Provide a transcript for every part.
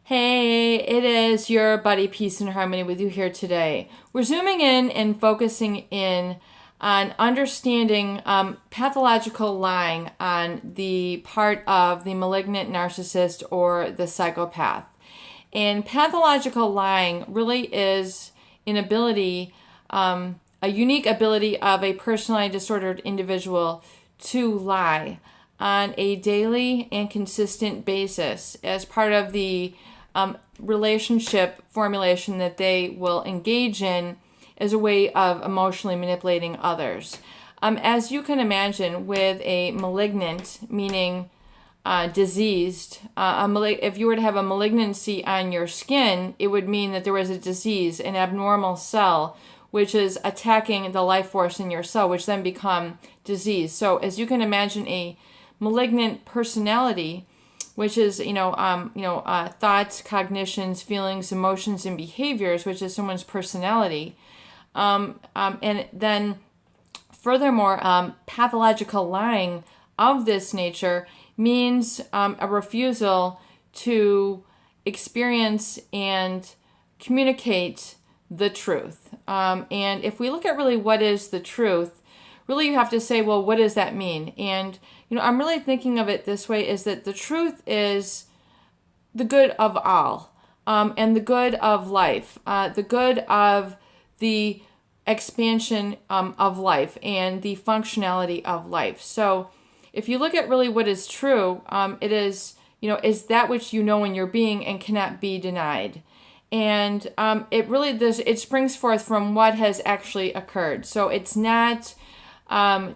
Hey, it is your buddy Peace and Harmony with you here today. We're zooming in and focusing in on understanding pathological lying on the part of the malignant narcissist or the psychopath. And pathological lying really is an ability, a unique ability of a personality disordered individual to lie on a daily and consistent basis as part of the relationship formulation that they will engage in as a way of emotionally manipulating others. As you can imagine, with a malignant, meaning diseased, if you were to have a malignancy on your skin, it would mean that there was a disease, an abnormal cell, which is attacking the life force in your cell, which then become disease. So as you can imagine, a malignant personality, which is thoughts, cognitions, feelings, emotions, and behaviors, which is someone's personality, and then furthermore, pathological lying of this nature means a refusal to experience and communicate the truth. And if we look at really what is the truth, really you have to say, well, what does that mean? And I'm really thinking of it this way, is that the truth is the good of all, and the good of life, the good of the expansion of life and the functionality of life. So if you look at really what is true, it is, is that which you know in your being and cannot be denied. And it springs forth from what has actually occurred. So it's not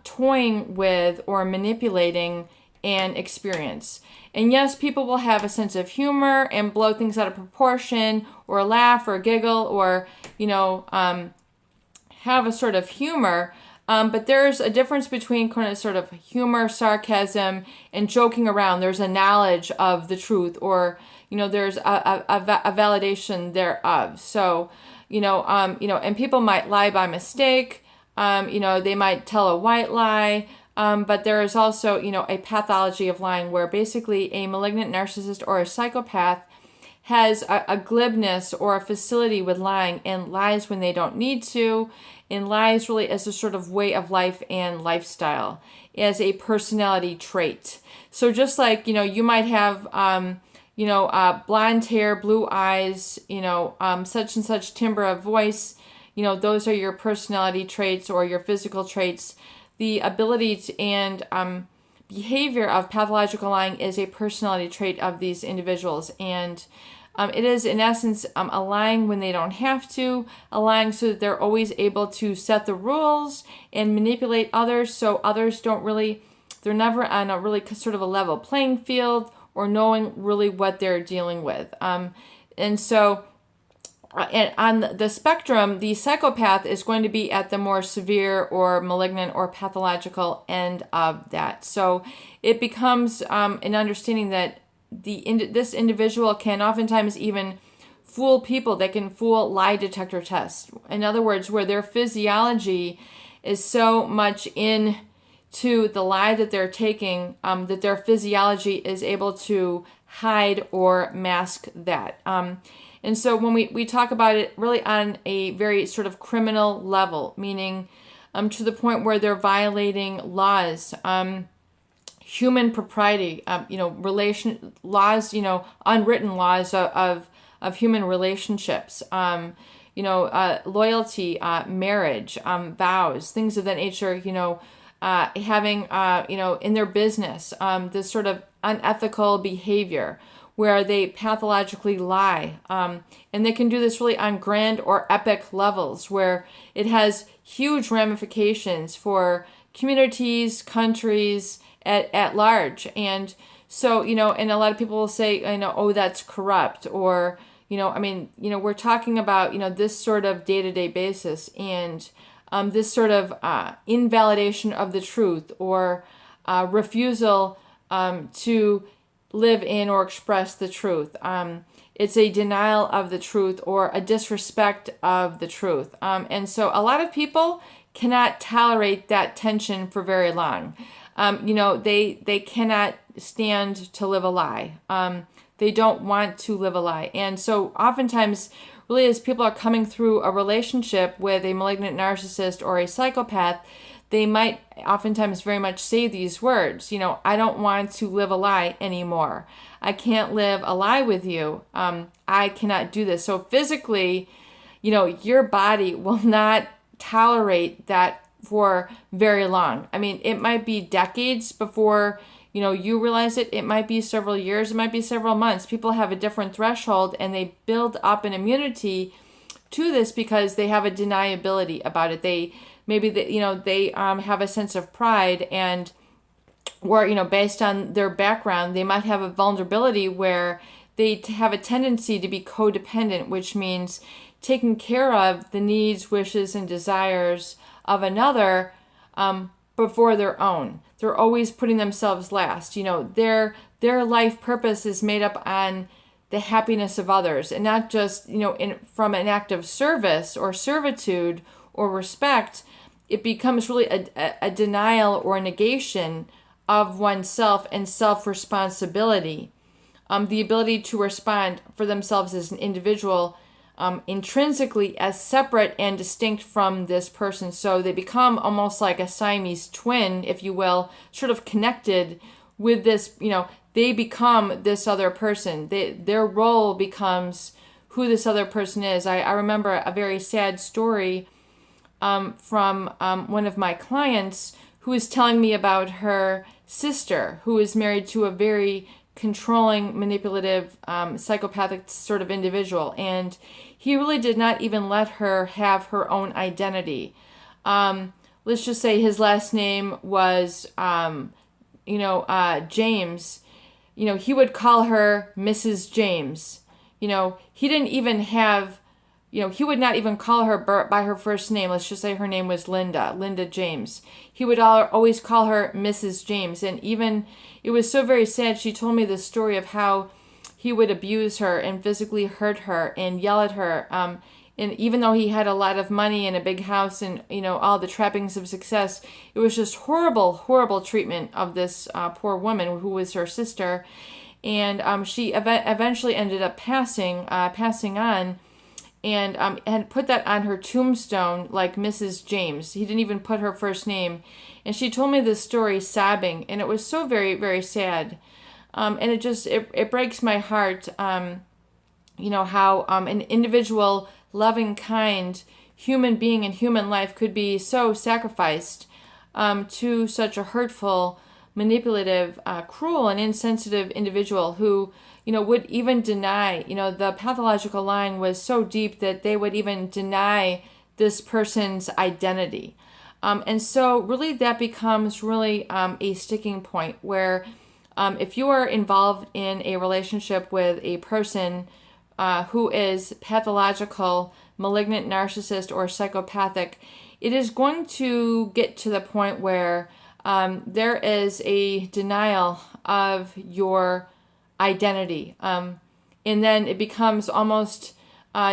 toying with or manipulating an experience. And yes, people will have a sense of humor and blow things out of proportion or laugh or giggle or, have a sort of humor. But there's a difference between kind of sort of humor, sarcasm, and joking around. There's a knowledge of the truth, or, there's a validation thereof. So, and people might lie by mistake. They might tell a white lie, but there is also, a pathology of lying where basically a malignant narcissist or a psychopath has a glibness or a facility with lying and lies when they don't need to, and lies really as a sort of way of life and lifestyle, as a personality trait. So just like, you might have, blonde hair, blue eyes, such and such timbre of voice, those are your personality traits or your physical traits. The ability and behavior of pathological lying is a personality trait of these individuals. And it is, in essence, a lying when they don't have to, a lying so that they're always able to set the rules and manipulate others, so others they're never on a really sort of a level playing field or knowing really what they're dealing with. And so, and on the spectrum, the psychopath is going to be at the more severe or malignant or pathological end of that. So it becomes an understanding that this individual can oftentimes even fool people. They can fool lie detector tests. In other words, where their physiology is so much into the lie that they're taking, that their physiology is able to hide or mask that. And so when we talk about it really on a very sort of criminal level, meaning to the point where they're violating laws, human propriety, relation laws, unwritten laws of human relationships, loyalty, marriage, vows, things of that nature, having, in their business, this sort of unethical behavior where they pathologically lie. And they can do this really on grand or epic levels where it has huge ramifications for communities, countries, at large. And so, and a lot of people will say, oh, that's corrupt, or, we're talking about, this sort of day-to-day basis, and this sort of invalidation of the truth, or refusal to live in or express the truth. It's a denial of the truth or a disrespect of the truth. And so a lot of people cannot tolerate that tension for very long. They cannot stand to live a lie. They don't want to live a lie. And so oftentimes, really, as people are coming through a relationship with a malignant narcissist or a psychopath, they might oftentimes very much say these words, I don't want to live a lie anymore. I can't live a lie with you. I cannot do this. So physically, your body will not tolerate that for very long. I mean, it might be decades before, you realize it. It might be several years. It might be several months. People have a different threshold and they build up an immunity to this because they have a deniability about it. They have a sense of pride, and or based on their background, they might have a vulnerability where they have a tendency to be codependent, which means taking care of the needs, wishes, and desires of another before their own. They're always putting themselves last. Their life purpose is made up on the happiness of others, and not just from an act of service or servitude or respect. It becomes really a denial or a negation of oneself and self-responsibility. The ability to respond for themselves as an individual intrinsically as separate and distinct from this person. So they become almost like a Siamese twin, if you will, sort of connected with this, they become this other person. Their role becomes who this other person is. I remember a very sad story from one of my clients who was telling me about her sister, who is married to a very controlling, manipulative, psychopathic sort of individual. And he really did not even let her have her own identity. Let's just say his last name was, James. He would call her Mrs. James. He didn't even have, he would not even call her by her first name. Let's just say her name was Linda James. He would always call her Mrs. James. And even, it was so very sad. She told me the story of how he would abuse her and physically hurt her and yell at her. And even though he had a lot of money and a big house and, all the trappings of success, it was just horrible, horrible treatment of this poor woman who was her sister. And she eventually ended up passing on, and had put that on her tombstone, like Mrs. James. He didn't even put her first name. And she told me this story sobbing, and it was so very, very sad. And it breaks my heart, how an individual, loving, kind human being in human life could be so sacrificed to such a hurtful, manipulative, cruel, and insensitive individual who, would even deny, the pathological lying was so deep that they would even deny this person's identity. And so really that becomes really a sticking point where if you are involved in a relationship with a person who is pathological, malignant, narcissist, or psychopathic, it is going to get to the point where there is a denial of your identity. And then it becomes almost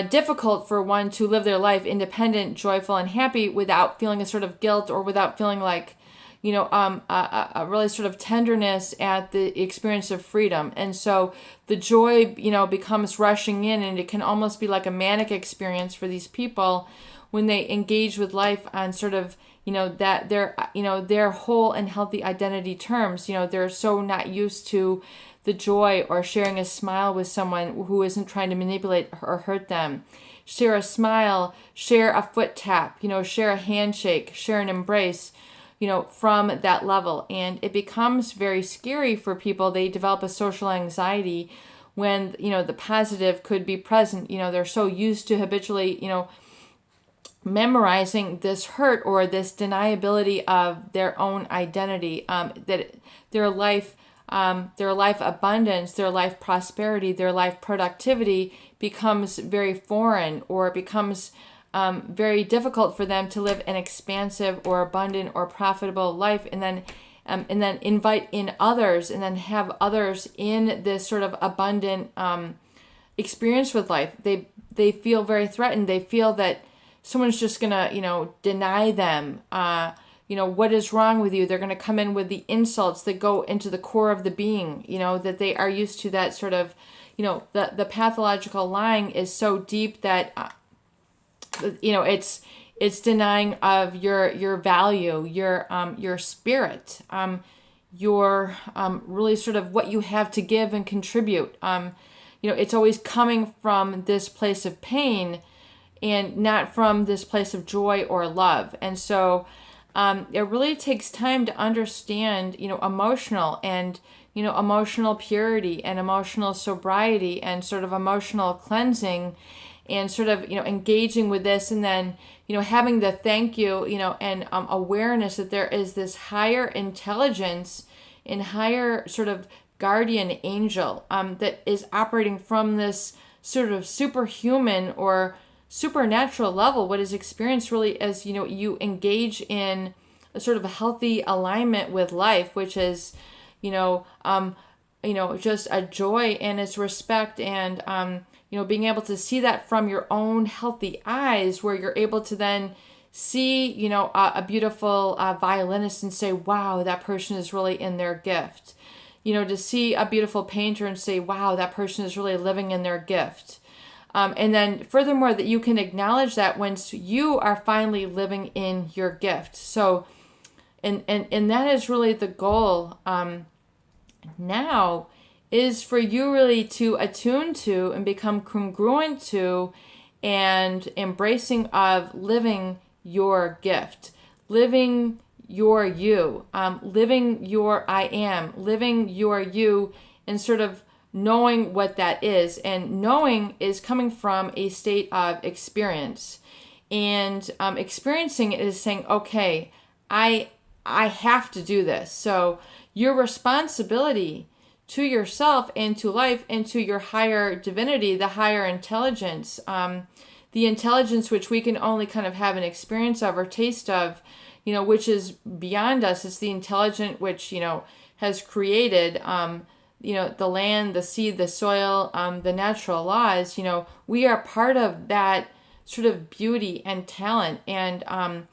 difficult for one to live their life independent, joyful, and happy without feeling a sort of guilt or without feeling like, a really sort of tenderness at the experience of freedom. And so the joy, becomes rushing in, and it can almost be like a manic experience for these people when they engage with life on sort of, that their whole and healthy identity terms. They're so not used to the joy or sharing a smile with someone who isn't trying to manipulate or hurt them. Share a smile, share a foot tap, share a handshake, share an embrace, from that level. And it becomes very scary for people. They develop a social anxiety when, the positive could be present. They're so used to habitually, memorizing this hurt or this deniability of their own identity, that their life abundance, their life prosperity, their life productivity becomes very foreign, or it becomes very difficult for them to live an expansive or abundant or profitable life, and then invite in others, and then have others in this sort of abundant experience with life. They feel very threatened. They feel that someone's just gonna, deny them what is wrong with you. They're going to come in with the insults that go into the core of the being, that they are used to that sort of, the pathological lying is so deep that, it's denying of your value, your spirit, your really sort of what you have to give and contribute. It's always coming from this place of pain and not from this place of joy or love. And so it really takes time to understand, emotional and, emotional purity and emotional sobriety and sort of emotional cleansing and sort of, engaging with this, and then, having the thank you, and awareness that there is this higher intelligence and higher sort of guardian angel that is operating from this sort of superhuman or supernatural level. What is experienced really as, you engage in a sort of a healthy alignment with life, which is, just a joy and its respect, and, being able to see that from your own healthy eyes, where you're able to then see, a beautiful violinist and say, wow, that person is really in their gift. To see a beautiful painter and say, wow, that person is really living in their gift. And then furthermore, that you can acknowledge that once you are finally living in your gift. So, and that is really the goal now, is for you really to attune to and become congruent to and embracing of living your gift, living your you, living your I am, living your you, and sort of knowing what that is. And knowing is coming from a state of experience, and experiencing it is saying, okay, I have to do this. So your responsibility to yourself and to life and to your higher divinity, the higher intelligence, the intelligence which we can only kind of have an experience of or taste of, which is beyond us. It's the intelligence which, has created, the land, the sea, the soil, the natural laws. We are part of that sort of beauty and talent. And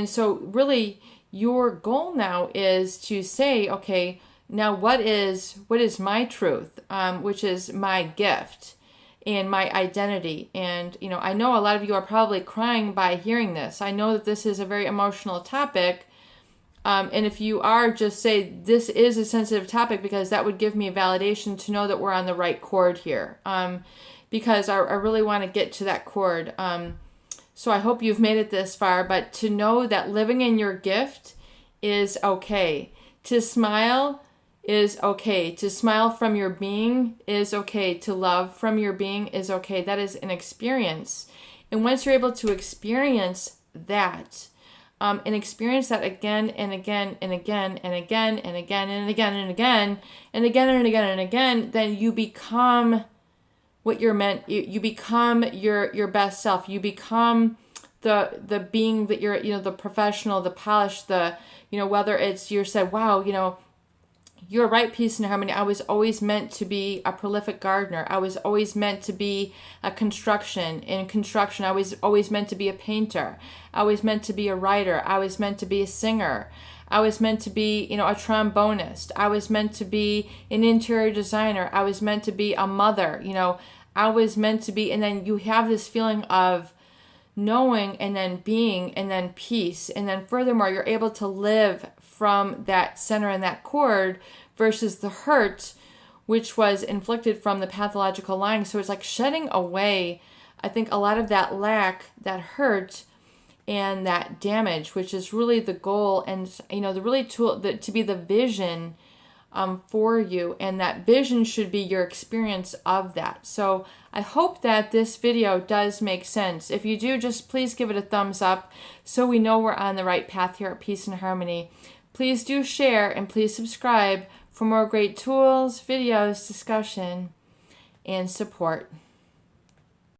so really your goal now is to say, okay, now what is my truth, which is my gift and my identity. And, I know a lot of you are probably crying by hearing this. I know that this is a very emotional topic. And if you are, just say, this is a sensitive topic, because that would give me validation to know that we're on the right chord here. Because I really want to get to that chord. So I hope you've made it this far, but to know that living in your gift is okay. To smile is okay. To smile from your being is okay. To love from your being is okay. That is an experience. And once you're able to experience that, and experience that again and again and again and again and again and again and again and again and again and again, then you become what you're meant. You become your best self. You become the being that you're, the professional, the polished, the, whether it's you said, wow, you're right, peace and harmony. I was always meant to be a prolific gardener. I was always meant to be a construction. In construction, I was always meant to be a painter. I was meant to be a writer. I was meant to be a singer. I was meant to be, a trombonist. I was meant to be an interior designer. I was meant to be a mother. I was meant to be, and then you have this feeling of knowing and then being and then peace. And then furthermore, you're able to live from that center and that chord versus the hurt, which was inflicted from the pathological lying. So it's like shedding away, I think, a lot of that lack, that hurt, and that damage, which is really the goal. And, the really tool that to be the vision for you, and that vision should be your experience of that. So I hope that this video does make sense. If you do, just please give it a thumbs up so we know we're on the right path here at Peace and Harmony. Please do share and please subscribe for more great tools, videos, discussion, and support.